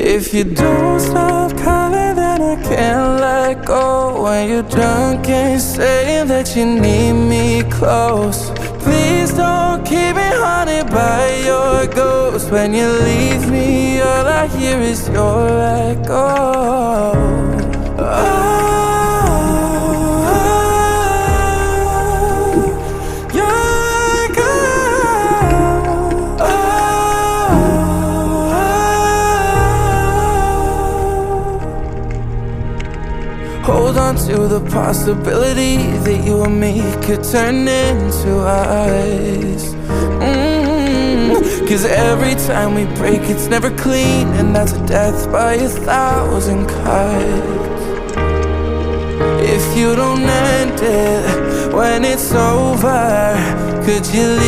If you don't stop calling, then I can't let go. When you're drunk and saying that you need me close, please don't keep me haunted by your ghost. When you leave me, all I hear is your echo. Hold on to the possibility that you and me could turn into eyes. Cause every time we break it's never clean, and that's a death by 1,000 cuts. If you don't end it when it's over, could you leave?